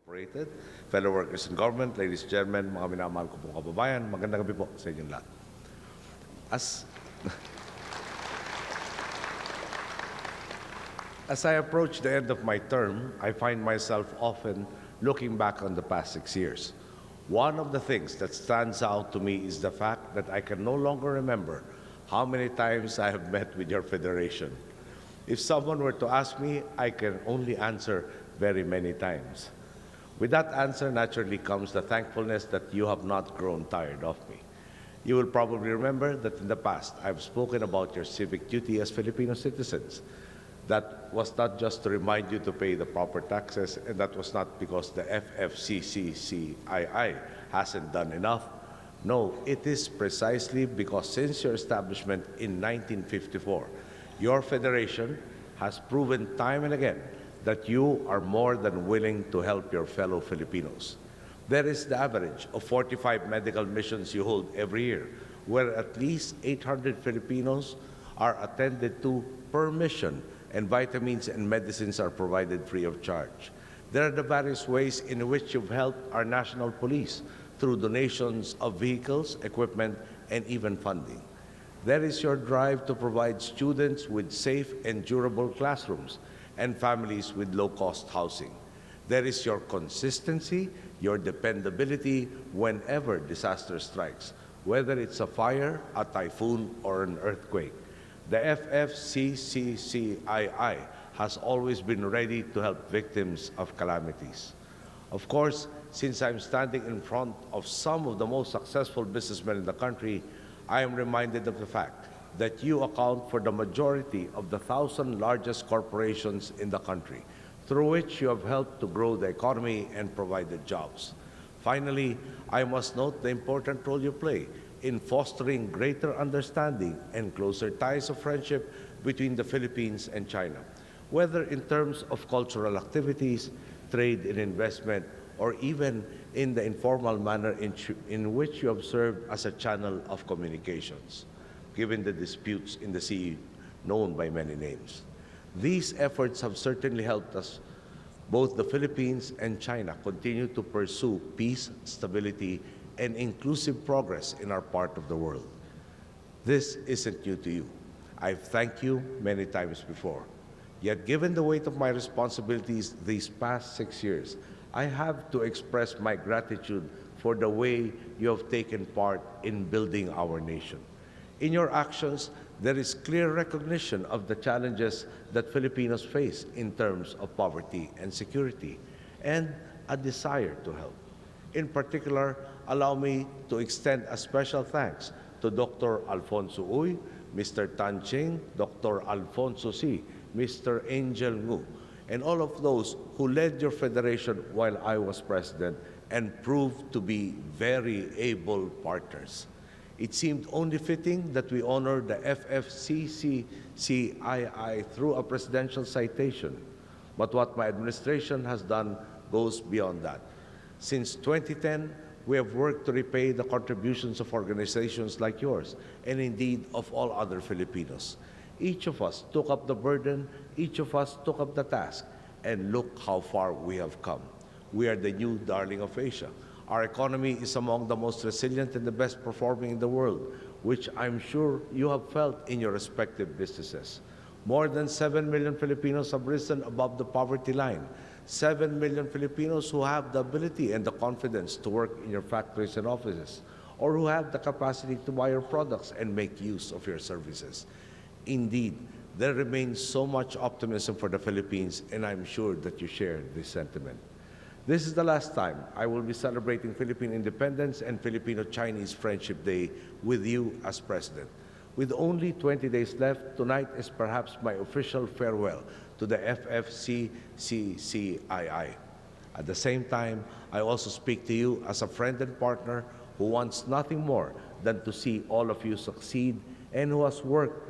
Incorporated, fellow workers in government, ladies and gentlemen, mga minamahal ko pong kababayan, magandang gabi po sa inyong lahat. As I approach the end of my term, I find myself often looking back on the past 6 years. One of the things that stands out to me is the fact that I can no longer remember how many times I have met with your federation. If someone were to ask me, I can only answer very many times. With that answer naturally comes the thankfulness that you have not grown tired of me. You will probably remember that in the past, I've spoken about your civic duty as Filipino citizens. That was not just to remind you to pay the proper taxes, and that was not because the FFCCCII hasn't done enough. No, it is precisely because since your establishment in 1954, your federation has proven time and again that you are more than willing to help your fellow Filipinos. There is the average of 45 medical missions you hold every year, where at least 800 Filipinos are attended to per mission, and vitamins and medicines are provided free of charge. There are the various ways in which you've helped our national police through donations of vehicles, equipment, and even funding. There is your drive to provide students with safe and durable classrooms and families with low-cost housing. There is your consistency, your dependability whenever disaster strikes, whether it's a fire, a typhoon, or an earthquake. The FFCCCII has always been ready to help victims of calamities. Of course, since I'm standing in front of some of the most successful businessmen in the country, I am reminded of the fact that you account for the majority of the 1,000 largest corporations in the country, through which you have helped to grow the economy and provided jobs. Finally, I must note the important role you play in fostering greater understanding and closer ties of friendship between the Philippines and China, whether in terms of cultural activities, trade and investment, or even in the informal manner in which you have served as a channel of communications, given the disputes in the sea known by many names. These efforts have certainly helped us, both the Philippines and China, continue to pursue peace, stability, and inclusive progress in our part of the world. This isn't new to you. I've thanked you many times before. Yet given the weight of my responsibilities these past 6 years, I have to express my gratitude for the way you have taken part in building our nation. In your actions, there is clear recognition of the challenges that Filipinos face in terms of poverty and security, and a desire to help. In particular, allow me to extend a special thanks to Dr. Alfonso Uy, Mr. Tan Ching, Dr. Alfonso C., Mr. Angel Ngu, and all of those who led your federation while I was president and proved to be very able partners. It seemed only fitting that we honor the FFCCCII through a presidential citation. But what my administration has done goes beyond that. Since 2010, we have worked to repay the contributions of organizations like yours, and indeed of all other Filipinos. Each of us took up the burden, each of us took up the task, and look how far we have come. We are the new darling of Asia. Our economy is among the most resilient and the best performing in the world, which I'm sure you have felt in your respective businesses. More than 7 million Filipinos have risen above the poverty line. 7 million Filipinos who have the ability and the confidence to work in your factories and offices, or who have the capacity to buy your products and make use of your services. Indeed, there remains so much optimism for the Philippines, and I'm sure that you share this sentiment. This is the last time I will be celebrating Philippine independence and Filipino-Chinese Friendship Day with you as President. With only 20 days left, tonight is perhaps my official farewell to the FFCCCII. At the same time, I also speak to you as a friend and partner who wants nothing more than to see all of you succeed and who has worked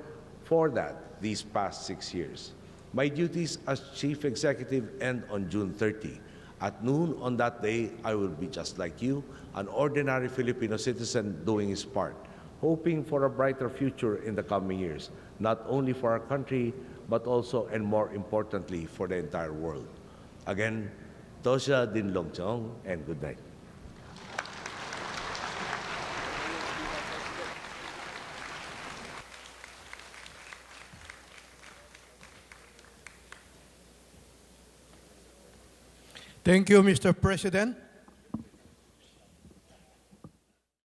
for that these past 6 years. My duties as Chief Executive end on June 30. At noon on that day, I will be just like you, an ordinary Filipino citizen doing his part, hoping for a brighter future in the coming years, not only for our country, but also and more importantly for the entire world. Again, Tosha Din Longchong, and good night. Thank you, Mr. President.